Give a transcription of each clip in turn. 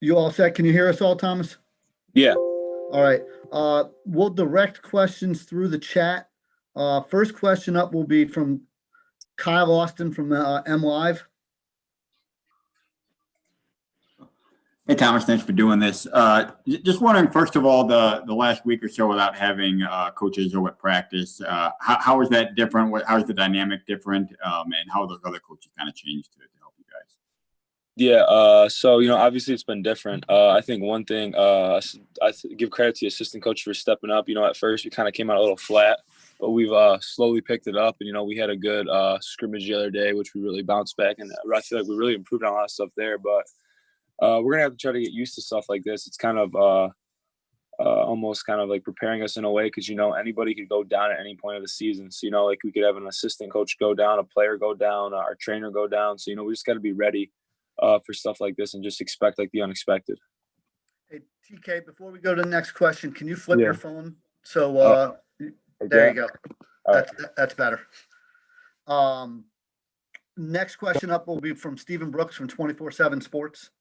You all set? Can you hear us all, Thomas? Yeah. All right. We'll direct questions through the chat. First question up will be from Kyle Austin from M Live. Hey, Thomas, thanks for doing this. Just wondering, first of all, the last week or so without having Coach Izzo at practice, how is that different? How is the dynamic different? And how have those other coaches kind of changed to help you guys? Yeah. So, obviously it's been different. I think one thing, I give credit to the assistant coach for stepping up. At first we kind of came out a little flat, but we've slowly picked it up. And, we had a good scrimmage the other day, which we really bounced back. And I feel like we really improved on a lot of stuff there. But we're going to have to try to get used to stuff like this. It's kind of almost kind of like preparing us in a way because, anybody could go down at any point of the season. So, like we could have an assistant coach go down, a player go down, our trainer go down. So, we just got to be ready for stuff like this and just expect like the unexpected. Hey, TK, before we go to the next question, can you flip your phone? So there you go. That's better. Next question up will be from Stephen Brooks from 24/7 Sports.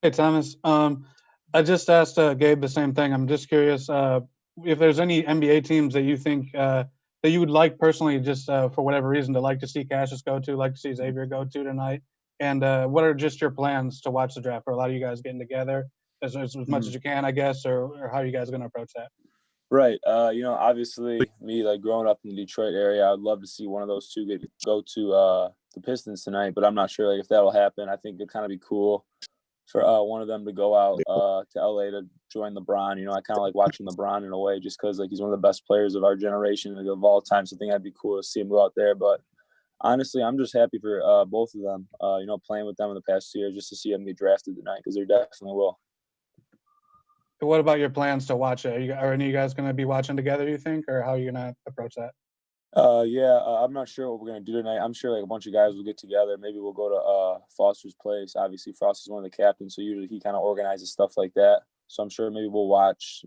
Hey, Thomas. I just asked Gabe the same thing. I'm just curious if there's any NBA teams that you think that you would like personally, just for whatever reason, to like to see Cassius go to, like to see Xavier go to tonight. And what are just your plans to watch the draft? Are a lot of you guys getting together as much as you can, I guess, or how are you guys going to approach that? Right. Obviously, me, like growing up in the Detroit area, I'd love to see one of those two go to the Pistons tonight, but I'm not sure like if that'll happen. I think it'd kind of be cool for one of them to go out to LA to join LeBron. I kind of like watching LeBron in a way just because like he's one of the best players of our generation and of all time. So I think that'd be cool to see him go out there. But honestly, I'm just happy for both of them, playing with them in the past 2 years just to see them get drafted tonight because they definitely will. What about your plans to watch it? Are any of you guys going to be watching together, you think, or how are you going to approach that? I'm not sure what we're going to do tonight. I'm sure like a bunch of guys will get together. Maybe we'll go to Foster's place. Obviously, Foster's one of the captains, so usually he kind of organizes stuff like that. So I'm sure maybe we'll watch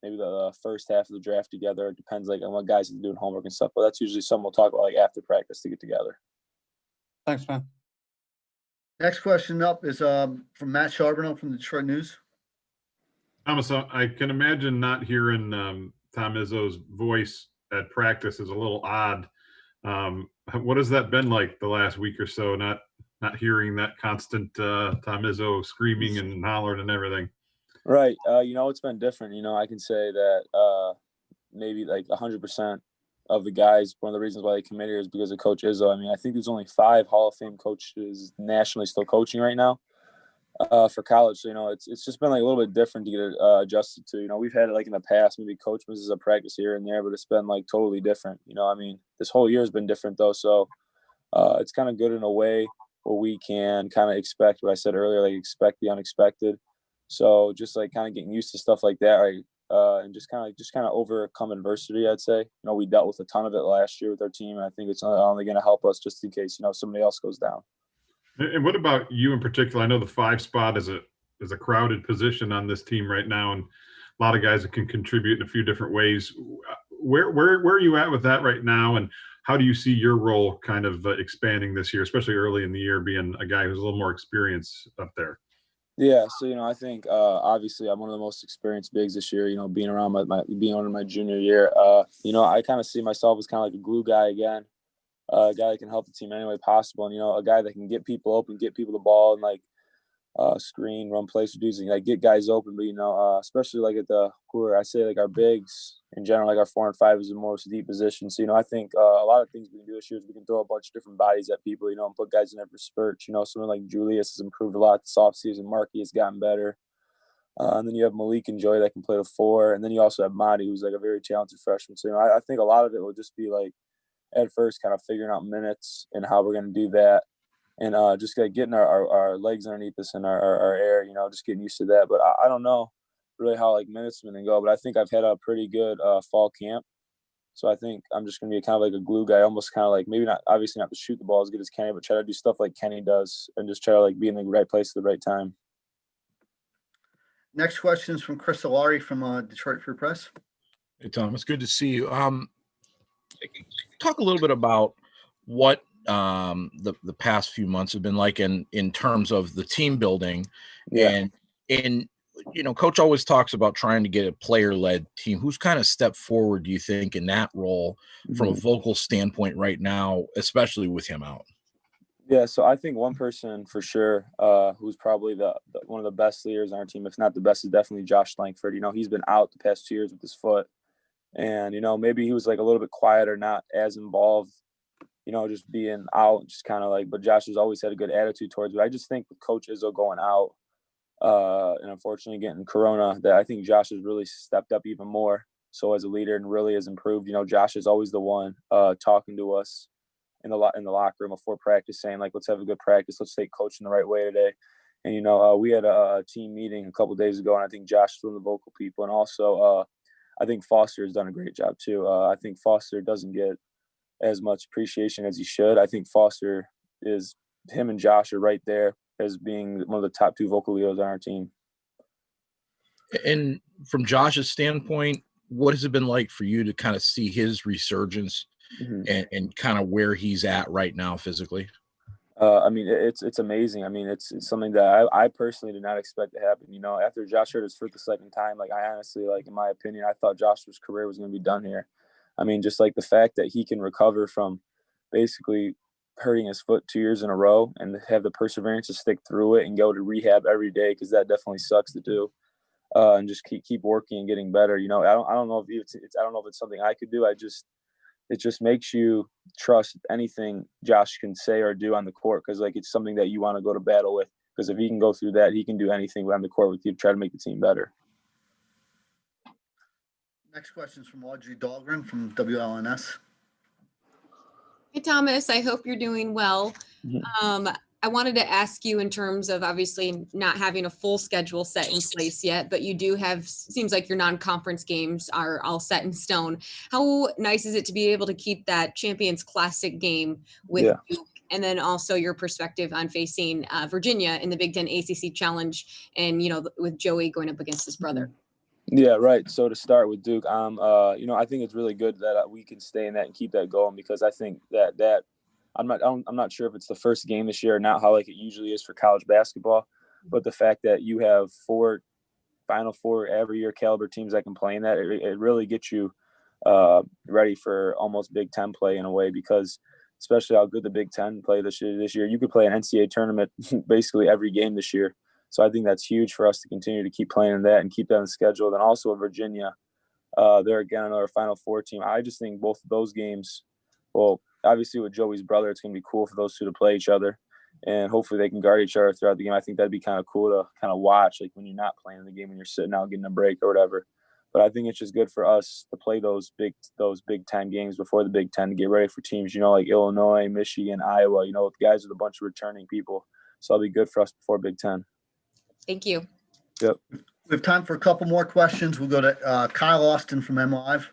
maybe the first half of the draft together. It depends like on what guys are doing homework and stuff, but that's usually something we'll talk about like after practice to get together. Thanks, man. Next question up is from Matt Charbonneau from the Detroit News. Thomas, I can imagine not hearing Tom Izzo's voice at practice is a little odd. What has that been like the last week or so? Not hearing that constant Tom Izzo screaming and hollering and everything. Right. It's been different. I can say that maybe like 100% of the guys, one of the reasons why they committed here is because of Coach Izzo. I mean, I think there's only 5 Hall of Fame coaches nationally still coaching right now for college. So, it's just been like a little bit different to get adjusted to. We've had it like in the past, maybe coach misses a practice here and there, but it's been like totally different. This whole year has been different though. So it's kind of good in a way where we can kind of expect what I said earlier, like expect the unexpected. So just like kind of getting used to stuff like that, right? And just kind of overcome adversity, I'd say. We dealt with a ton of it last year with our team, and I think it's only going to help us just in case, somebody else goes down. And what about you in particular? I know the 5 spot is a crowded position on this team right now, and a lot of guys that can contribute in a few different ways. Where are you at with that right now, and how do you see your role kind of expanding this year, especially early in the year, being a guy who's a little more experienced up there? Yeah, so I think obviously I'm one of the most experienced bigs this year. Being around being on my junior year, I kind of see myself as kind of like a glue guy again, a guy that can help the team any way possible, and a guy that can get people open, get people the ball, and like screen, run plays for dudes, and like get guys open. But especially like at where I say like our bigs in general, like our 4 and 5 is the most deep position. So I think a lot of things we can do this year is we can throw a bunch of different bodies at people, and put guys in there for spurts. Someone like Julius has improved a lot this offseason. Markey has gotten better. And then you have Malik and Joy that can play the 4, and then you also have Monty, who's like a very talented freshman. So I think a lot of it will just be like at first kind of figuring out minutes and how we're going to do that. And just like getting our legs underneath us and our air, just getting used to that. But I don't know really how like minutes are going to go, but I think I've had a pretty good fall camp. So I think I'm just going to be kind of like a glue guy, almost kind of like maybe not, obviously not to shoot the ball as good as Kenny, but try to do stuff like Kenny does and just try to like be in the right place at the right time. Next question is from Chris Solari from Detroit Free Press. Hey, Tom, it's good to see you. Talk a little bit about what the past few months have been like in terms of the team building. Yeah. And coach always talks about trying to get a player-led team. Who's kind of stepped forward, do you think, in that role from a vocal standpoint right now, especially with him out? Yeah, so I think one person for sure who's probably the one of the best leaders on our team, if not the best, is definitely Josh Langford. He's been out the past 2 years with his foot, and maybe he was like a little bit quieter, not as involved, just being out, just kind of like. But Josh has always had a good attitude towards it. I just think with Coach Izzo going out, and unfortunately getting Corona, that I think Josh has really stepped up even more. So as a leader and really has improved. Josh is always the one talking to us in the locker room before practice, saying like, let's have a good practice, let's take coaching the right way today. And we had a team meeting a couple days ago, and I think Josh is one of the vocal people, and also I think Foster has done a great job too. I think Foster doesn't get as much appreciation as he should. I think him and Josh are right there as being one of the top 2 vocal leaders on our team. And from Josh's standpoint, what has it been like for you to kind of see his resurgence and kind of where he's at right now physically? It's amazing. It's something that I personally did not expect to happen. After Josh hurt his foot the second time, like I honestly, like in my opinion, I thought Joshua's career was going to be done here. Just like the fact that he can recover from basically hurting his foot 2 years in a row and have the perseverance to stick through it and go to rehab every day, because that definitely sucks to do. And just keep working and getting better. I don't know if it's something I could do. It just makes you trust anything Josh can say or do on the court, because like it's something that you want to go to battle with. Because if he can go through that, he can do anything on the court with you to try to make the team better. Next question is from Audrey Dahlgren from WLNS. Hey, Thomas, I hope you're doing well. I wanted to ask you in terms of obviously not having a full schedule set in place yet, but you do have, seems like your non-conference games are all set in stone. How nice is it to be able to keep that Champions Classic game with Duke? And then also your perspective on facing Virginia in the Big Ten ACC Challenge and, with Joey going up against his brother. Yeah, right. So to start with Duke, I think it's really good that we can stay in that and keep that going, because I think that I'm not sure if it's the first game this year or not, how like it usually is for college basketball, but the fact that you have 4 Final Four every year caliber teams that can play in that, it really gets you ready for almost Big Ten play in a way, because especially how good the Big Ten play this year, you could play an NCAA tournament basically every game this year. So I think that's huge for us to continue to keep playing in that and keep that on the schedule. Then also Virginia, they're again another Final Four team. I just think both of those games, well, obviously with Joey's brother, it's going to be cool for those two to play each other, and hopefully they can guard each other throughout the game. I think that'd be kind of cool to kind of watch, like when you're not playing the game, when you're sitting out getting a break or whatever. But I think it's just good for us to play those Big Ten games before the Big Ten to get ready for teams, like Illinois, Michigan, Iowa. The guys with a bunch of returning people, so it'll be good for us before Big Ten. Thank you. Yep. We have time for a couple more questions. We'll go to Kyle Austin from MLive.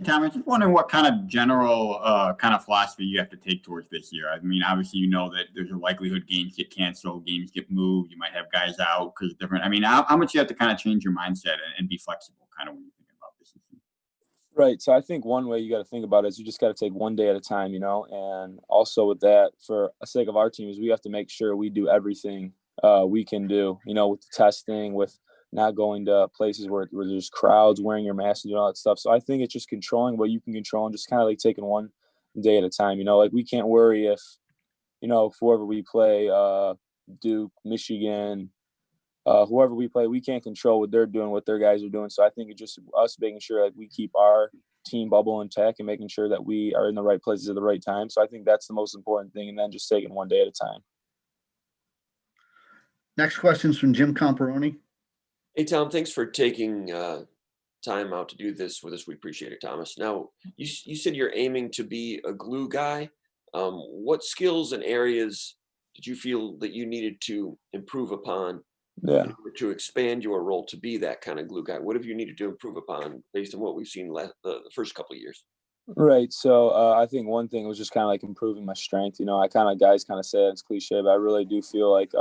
Tom, I'm just wondering what kind of general kind of philosophy you have to take towards this year. Obviously, that there's a likelihood games get canceled, games get moved. You might have guys out because different. How much you have to kind of change your mindset and be flexible kind of when you think about this issue? Right. So I think one way you got to think about it is you just got to take one day at a time, and also with that, for the sake of our team, is we have to make sure we do everything we can do, with the testing, with not going to places where there's crowds, wearing your mask and doing all that stuff. So I think it's just controlling what you can control and just kind of like taking one day at a time. Like we can't worry if whoever we play, Duke, Michigan, whoever we play, we can't control what they're doing, what their guys are doing. So I think it's just us making sure that we keep our team bubble intact and making sure that we are in the right places at the right time. So I think that's the most important thing, and then just taking one day at a time. Next question is from Jim Comparoni. Hey, Tom, thanks for taking time out to do this with us. We appreciate it, Thomas. Now, you said you're aiming to be a glue guy. What skills and areas did you feel that you needed to improve upon in order to expand your role to be that kind of glue guy? What have you needed to improve upon based on what we've seen the first couple of years? Right. So I think one thing was just kind of like improving my strength. Guys kind of say it's cliche, but I really do feel like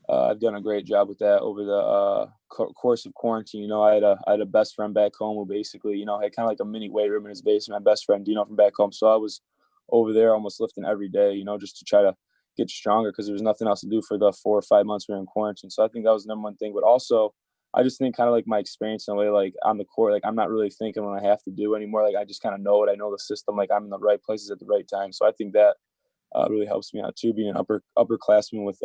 I've done a great job with that over the course of quarantine. I had a best friend back home who basically, had kind of like a mini weight room in his basement. My best friend, from back home. So I was over there, almost lifting every day, you know, just to try to get stronger because there was nothing else to do for the 4 or 5 months we were in quarantine. So I think that was the number one thing. But also, I just think kind of like my experience in a way, like on the court, like I'm not really thinking what I have to do anymore. Like I just kind of know it. I know the system. Like I'm in the right places at the right time. So I think that really helps me out too, being an upperclassman with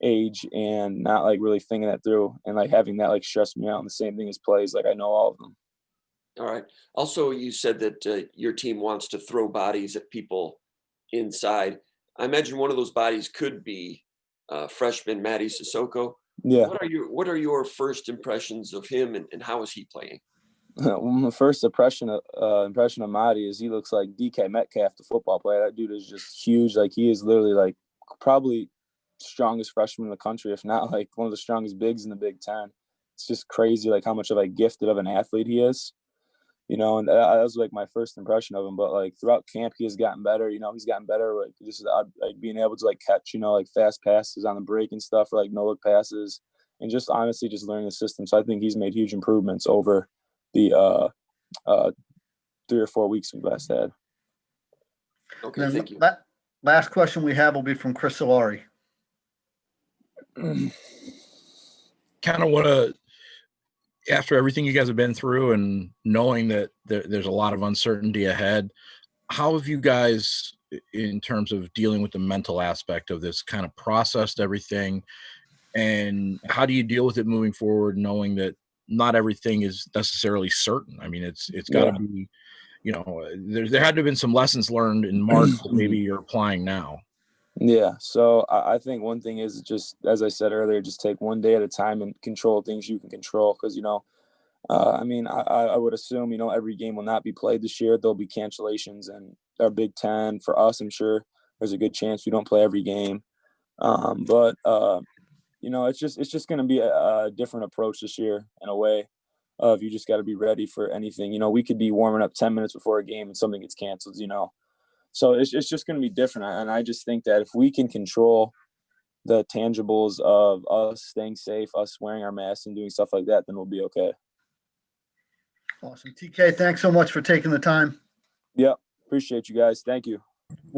age and not like really thinking that through and like having that like stress me out. And the same thing as plays. Like I know all of them. All right. Also, you said that your team wants to throw bodies at people inside. I imagine one of those bodies could be freshman Matty Sissoko. Yeah. What are your first impressions of him and how is he playing? Well, my first impression of Marty is he looks like DK Metcalf, the football player. That dude is just huge. Like he is literally like probably strongest freshman in the country, if not like one of the strongest bigs in the Big Ten. It's just crazy, like how much of a gifted of an athlete he is. You know, and that was like my first impression of him. But like throughout camp, he has gotten better. You know, he's gotten better. Like just like being able to like catch, you know, like fast passes on the break and stuff, or like no look passes, and just honestly just learning the system. So I think he's made huge improvements over the 3 or 4 weeks we last had. Okay, thank you. That last question we have will be from Chris Solari. Kind of want to, after everything you guys have been through and knowing that there's a lot of uncertainty ahead, how have you guys, in terms of dealing with the mental aspect of this, kind of processed everything, and how do you deal with it moving forward, knowing that not everything is necessarily certain? I mean, it's got to be, you know, there had to have been some lessons learned in March that maybe you're applying now. Yeah. So I think one thing is just, as I said earlier, just take one day at a time and control things you can control. Because, you know, I mean, I would assume, you know, every game will not be played this year. There'll be cancellations, and our Big Ten, for us, I'm sure there's a good chance we don't play every game. But you know, it's just going to be a different approach this year in a way of you just got to be ready for anything. You know, we could be warming up 10 minutes before a game and something gets canceled, you know. So it's just going to be different. And I just think that if we can control the tangibles of us staying safe, us wearing our masks and doing stuff like that, then we'll be okay. Awesome. TK, thanks so much for taking the time. Yep. Appreciate you guys. Thank you.